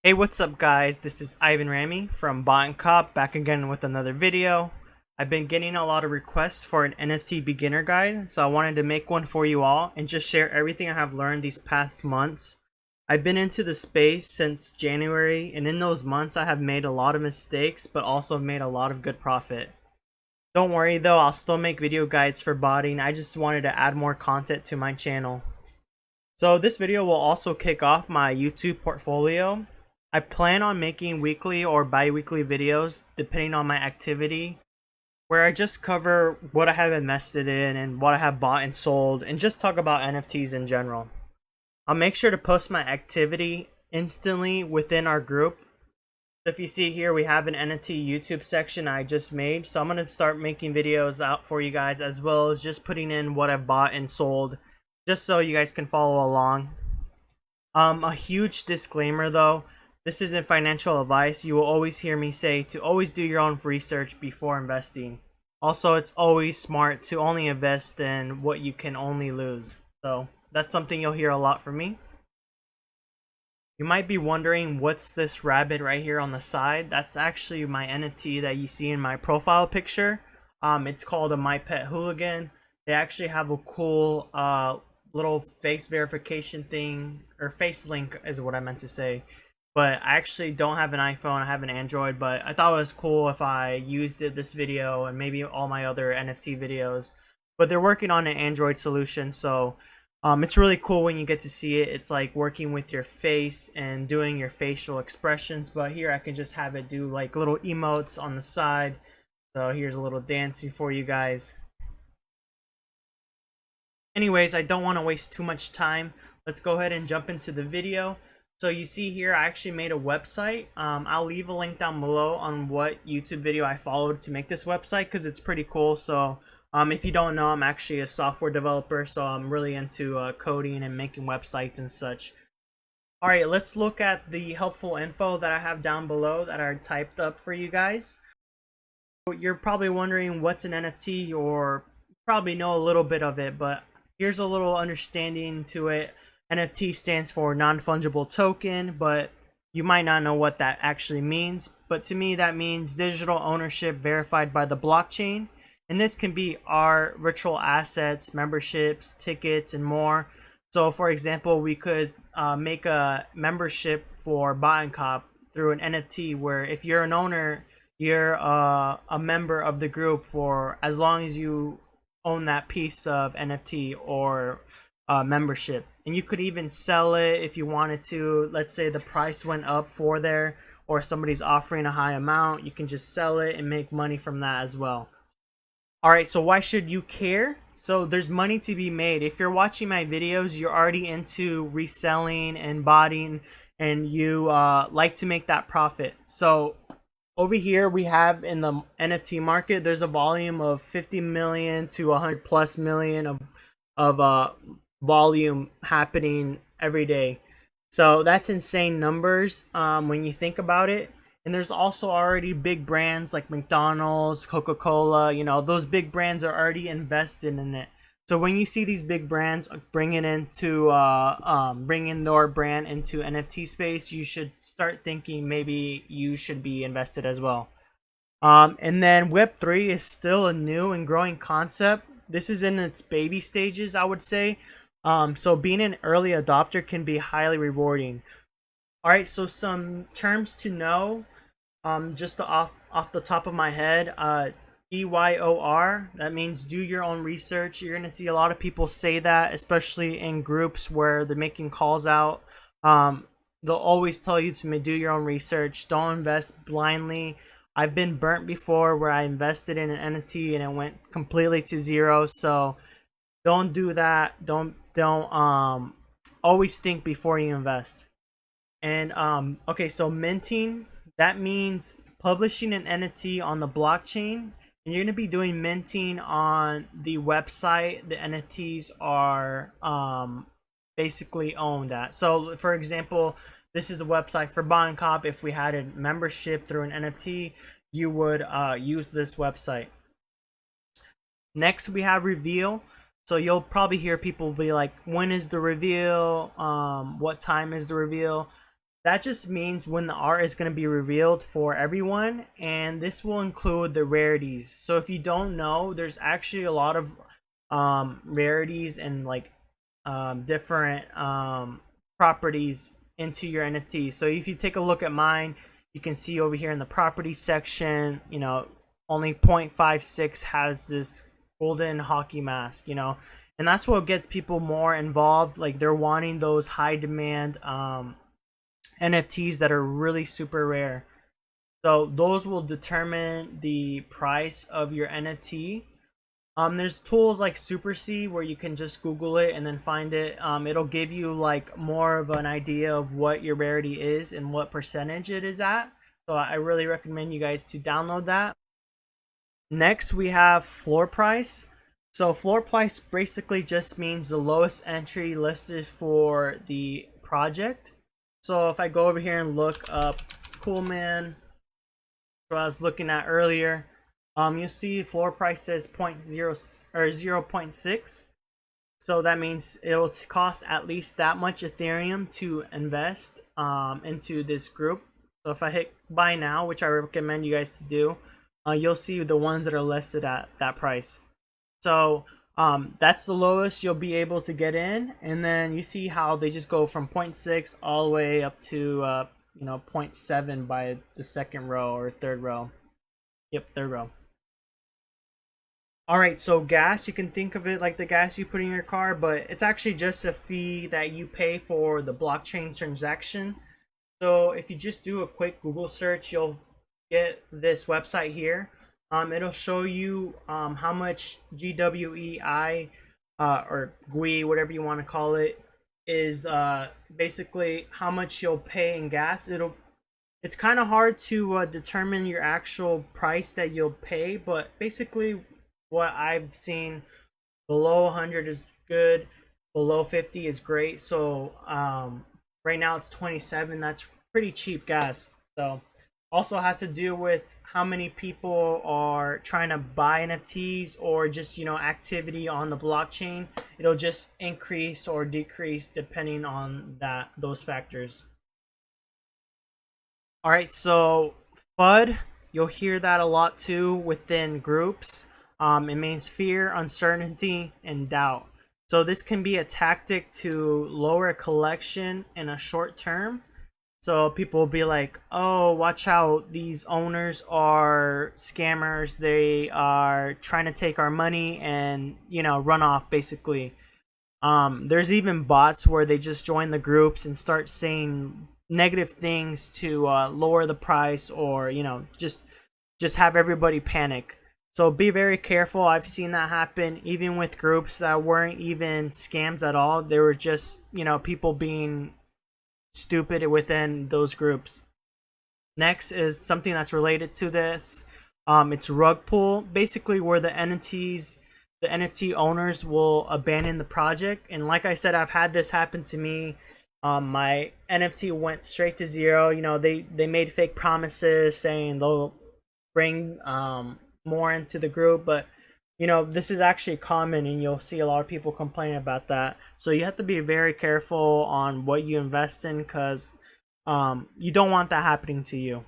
Hey, what's up guys? This is Ivan Ramy from Bot and Cop, back again with another video. I've been getting a lot of requests for an NFT beginner guide, so I wanted to make one for you all and just share everything I have learned these past months. I've been into the space since January, and in those months I have made a lot of mistakes, but also made a lot of good profit. Don't worry though, I'll still make video guides for botting. I just wanted to add more content to my channel. So this video will also kick off my YouTube portfolio. I plan on making weekly or bi-weekly videos depending on my activity, where I just cover what I have invested in and what I have bought and sold and just talk about NFTs in general. I'll make sure to post my activity instantly within our group. So if you see here, we have an NFT YouTube section I just made, so I'm going to start making videos out for you guys, as well as just putting in what I've bought and sold just so you guys can follow along. A huge disclaimer though, this isn't financial advice. You will always hear me say to always do your own research before investing. Also, it's always smart to only invest in what you can only lose. So that's something you'll hear a lot from me. You might be wondering, what's this rabbit right here on the side? That's actually my NFT that you see in my profile picture. It's called a My Pet Hooligan. They actually have a cool little face verification thing, or face link is what I meant to say. But I actually don't have an iPhone, I have an Android, but I thought it was cool if I used it this video and maybe all my other NFT videos. But they're working on an Android solution, so it's really cool when you get to see it. It's like working with your face and doing your facial expressions, but here I can just have it do like little emotes on the side. So here's a little dancing for you guys. Anyways, I don't want to waste too much time. Let's go ahead and jump into the video. So you see here, I actually made a website. I'll leave a link down below on what YouTube video I followed to make this website, because it's pretty cool. So if you don't know, I'm actually a software developer, so I'm really into coding and making websites and such. Alright, let's look at the helpful info that I have down below that are typed up for you guys. You're probably wondering what's an NFT, or you probably know a little bit of it, but here's a little understanding to it. NFT stands for non-fungible token, but you might not know what that actually means. But to me, that means digital ownership verified by the blockchain. And this can be art, virtual assets, memberships, tickets, and more. So for example, we could make a membership for Bot and Cop through an NFT, where if you're an owner, you're a member of the group for as long as you own that piece of NFT or membership. And you could even sell it if you wanted to. Let's say the price went up for there, or somebody's offering a high amount, you can just sell it and make money from that as well. Alright, so why should you care? So there's money to be made. If you're watching my videos, you're already into reselling and botting, and you like to make that profit. So over here we have in the NFT market, there's a volume of 50 million to 100 plus million of volume happening every day. So that's insane numbers when you think about it. And there's also already big brands like McDonald's, Coca-Cola, you know, those big brands are already invested in it. So when you see these big brands bringing their brand into NFT space, you should start thinking maybe you should be invested as well. And then Web3 is still a new and growing concept. This is in its baby stages, I would say. So being an early adopter can be highly rewarding. Alright, so some terms to know, just off the top of my head. DYOR, that means do your own research. You're going to see a lot of people say that, especially in groups where they're making calls out. They'll always tell you to do your own research. Don't invest blindly. I've been burnt before where I invested in an NFT and it went completely to zero. So don't do that. Don't always think before you invest. And okay, so minting, that means publishing an NFT on the blockchain, and you're going to be doing minting on the website the NFTs are basically owned at. So for example, this is a website for Bot and Cop. If we had a membership through an NFT, you would use this website. Next we have reveal. So you'll probably hear people be like, when is the reveal? What time is the reveal? That just means when the art is going to be revealed for everyone, and this will include the rarities. So if you don't know, there's actually a lot of rarities and like different properties into your NFTs. So if you take a look at mine, you can see over here in the property section, you know, only 0.56 has this golden hockey mask, you know, and that's what gets people more involved. Like they're wanting those high demand NFTs that are really super rare. So those will determine the price of your NFT. There's tools like SuperSea where you can just Google it and then find it. It'll give you like more of an idea of what your rarity is and what percentage it is at. So I really recommend you guys to download that. Next, we have floor price. So floor price basically just means the lowest entry listed for the project. So if I go over here and look up Coolman, what I was looking at earlier, you'll see floor price says 0.6. So that means it'll cost at least that much Ethereum to invest into this group. So if I hit buy now, which I recommend you guys to do, you'll see the ones that are listed at that price. So that's the lowest you'll be able to get in, and then you see how they just go from 0.6 all the way up to 0.7 by the second row or third row. Yep, third row. All right, so gas, you can think of it like the gas you put in your car, but it's actually just a fee that you pay for the blockchain transaction. So if you just do a quick Google search, you'll get this website here. It'll show you how much GWEI or GUI, whatever you want to call it, is basically how much you'll pay in gas. It's kind of hard to determine your actual price that you'll pay, but basically what I've seen, below 100 is good, below 50 is great. So right now it's 27. That's pretty cheap gas. So also has to do with how many people are trying to buy NFTs or just activity on the blockchain. It'll just increase or decrease depending on those factors. All right, so FUD, you'll hear that a lot too within groups. It means fear, uncertainty, and doubt. So this can be a tactic to lower a collection in a short term. So people will be like, oh, watch out, these owners are scammers. They are trying to take our money and, run off basically. There's even bots where they just join the groups and start saying negative things to lower the price, or just have everybody panic. So be very careful. I've seen that happen even with groups that weren't even scams at all. They were just people being stupid within those groups. Next is something that's related to this. It's rug pull, basically where the NFT owners will abandon the project. And like I said, I've had this happen to me. My NFT went straight to zero. They made fake promises saying they'll bring more into the group, but this is actually common, and you'll see a lot of people complain about that. So you have to be very careful on what you invest in, because you don't want that happening to you.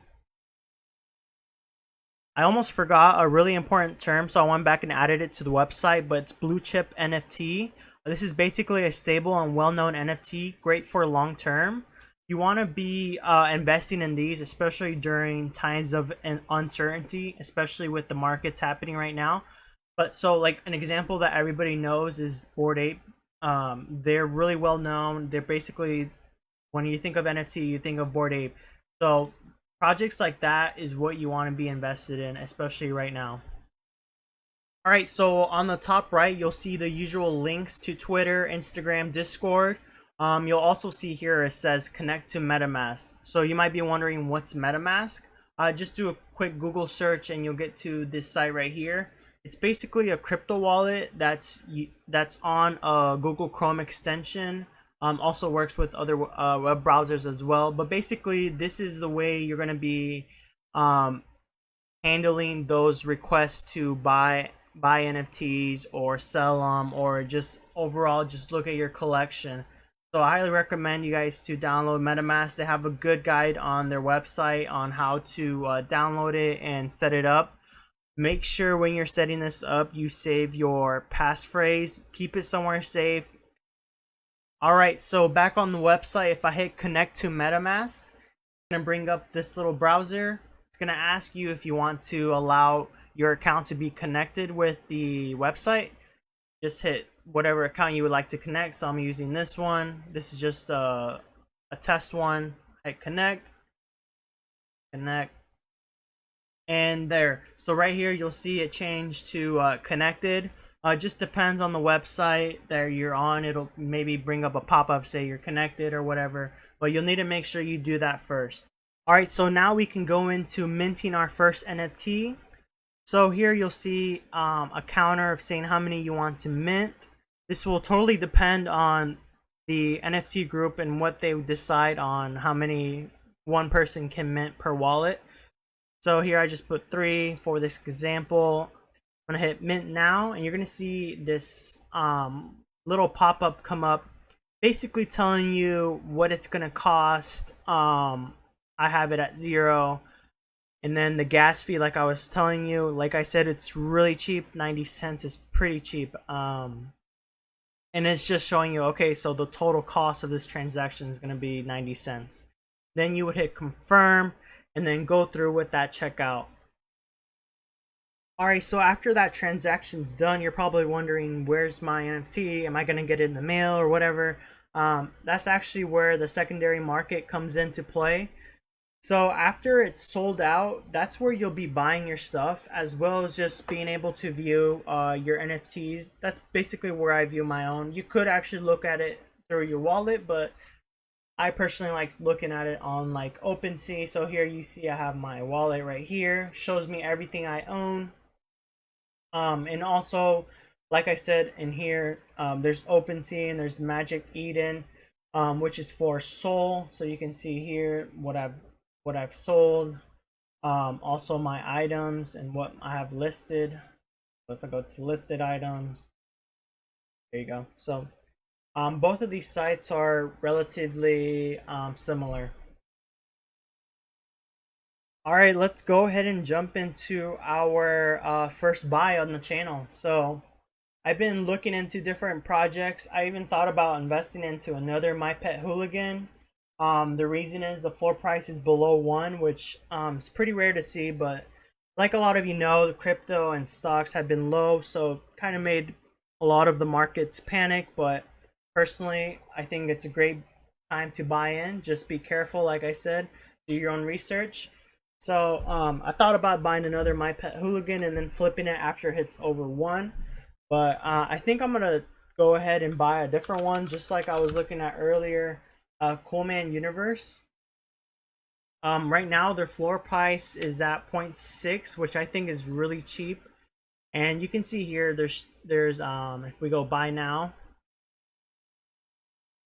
I almost forgot a really important term, so I went back and added it to the website, but it's blue chip NFT. This is basically a stable and well-known NFT, great for long term. You want to be investing in these, especially during times of uncertainty, especially with the markets happening right now. But so like an example that everybody knows is Bored Ape. They're really well known. They're basically, when you think of NFT, you think of Bored Ape. So projects like that is what you want to be invested in, especially right now. All right, so on the top right, you'll see the usual links to Twitter, Instagram, Discord. You'll also see here it says connect to MetaMask. So you might be wondering what's MetaMask. Just do a quick Google search and you'll get to this site right here. It's basically a crypto wallet that's on a Google Chrome extension. Also works with other web browsers as well. But basically, this is the way you're going to be handling those requests to buy NFTs or sell them, or just overall just look at your collection. So I highly recommend you guys to download MetaMask. They have a good guide on their website on how to download it and set it up. Make sure when you're setting this up, you save your passphrase. Keep it somewhere safe. Alright, so back on the website, if I hit connect to MetaMask, it's going to bring up this little browser. It's going to ask you if you want to allow your account to be connected with the website. Just hit whatever account you would like to connect. So I'm using this one. This is just a test one. Hit connect. And there. So right here you'll see it change to connected. Just depends on the website that you're on. It'll maybe bring up a pop-up say you're connected or whatever, but you'll need to make sure you do that first. Alright, so now we can go into minting our first NFT. So here you'll see a counter of saying how many you want to mint. This will totally depend on the NFT group and what they decide on how many one person can mint per wallet. So here I just put 3 for this example. I'm gonna hit mint now, and you're gonna see this little pop-up come up, basically telling you what it's gonna cost. I have it at 0, and then the gas fee, like I was telling you, like I said, it's really cheap. 90 cents is pretty cheap. And it's just showing you, okay, so the total cost of this transaction is gonna be 90 cents. Then you would hit confirm and then go through with that checkout. Alright, so after that transaction's done, you're probably wondering, where's my NFT? Am I going to get it in the mail or whatever? That's actually where the secondary market comes into play. So after it's sold out, that's where you'll be buying your stuff, as well as just being able to view your NFTs. That's basically where I view my own. You could actually look at it through your wallet, but I personally like looking at it on like OpenSea. So here you see I have my wallet right here. Shows me everything I own. And also, like I said in here, there's OpenSea and there's Magic Eden, which is for Sol. So you can see here what I've sold. Also my items and what I have listed. So if I go to listed items, there you go. So both of these sites are relatively similar. Alright, let's go ahead and jump into our first buy on the channel. So I've been looking into different projects. I even thought about investing into another My Pet Hooligan. The reason is the floor price is below 1, which is pretty rare to see, but like a lot of you know, the crypto and stocks have been low, so kind of made a lot of the markets panic. But personally, I think it's a great time to buy in. Just be careful, like I said, do your own research. So I thought about buying another My Pet Hooligan and then flipping it after it hits over 1. But I think I'm going to go ahead and buy a different one, just like I was looking at earlier, Coolman Universe. Right now their floor price is at 0.6, which I think is really cheap. And you can see here there's if we go buy now,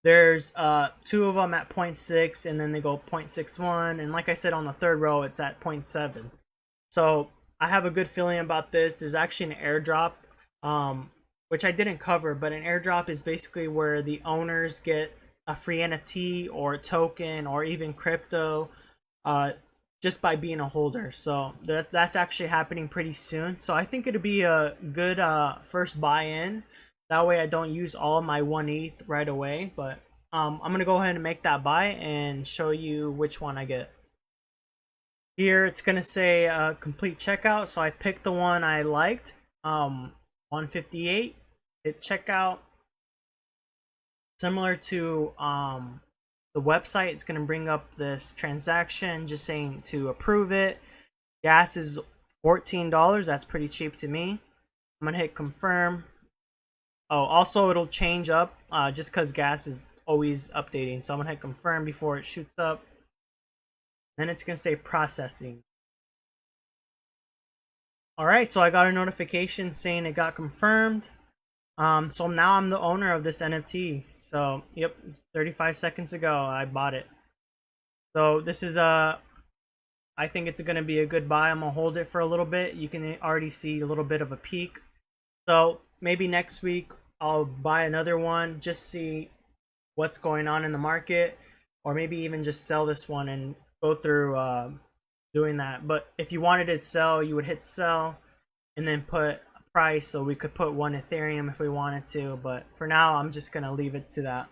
there's 2 of them at 0.6, and then they go 0.61, and like I said, on the third row it's at 0.7. So I have a good feeling about this. There's actually an airdrop, which I didn't cover, but an airdrop is basically where the owners get a free NFT or a token or even crypto just by being a holder. So that's actually happening pretty soon. So I think it'll be a good first buy-in. That way I don't use all my 1 ETH right away, but I'm going to go ahead and make that buy and show you which one I get. Here it's going to say complete checkout, so I picked the one I liked, 158, hit checkout. Similar to the website, it's going to bring up this transaction just saying to approve it. Gas is $14, that's pretty cheap to me. I'm going to hit confirm. Oh, also it'll change up just because gas is always updating. So I'm going to hit confirm before it shoots up. Then it's going to say processing. Alright, so I got a notification saying it got confirmed. So now I'm the owner of this NFT. So, yep, 35 seconds ago I bought it. So this is I think it's going to be a good buy. I'm going to hold it for a little bit. You can already see a little bit of a peak. So maybe next week I'll buy another one, just see what's going on in the market, or maybe even just sell this one and go through doing that. But if you wanted to sell, you would hit sell and then put a price, so we could put 1 Ethereum if we wanted to, but for now I'm just gonna leave it to that.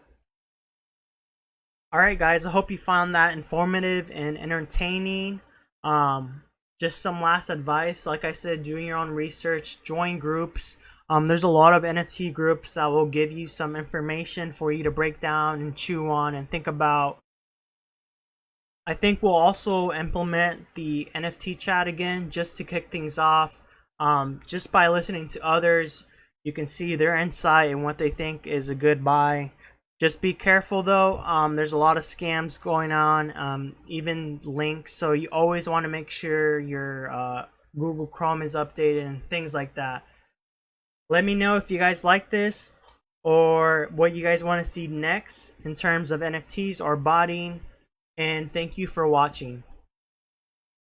Alright guys, I hope you found that informative and entertaining. Just some last advice, like I said, doing your own research, join groups. There's a lot of NFT groups that will give you some information for you to break down and chew on and think about. I think we'll also implement the NFT chat again just to kick things off. Just by listening to others, you can see their insight and what they think is a good buy. Just be careful though, there's a lot of scams going on, even links, so you always want to make sure your Google Chrome is updated and things like that. Let me know if you guys like this or what you guys want to see next in terms of NFTs or botting, and thank you for watching.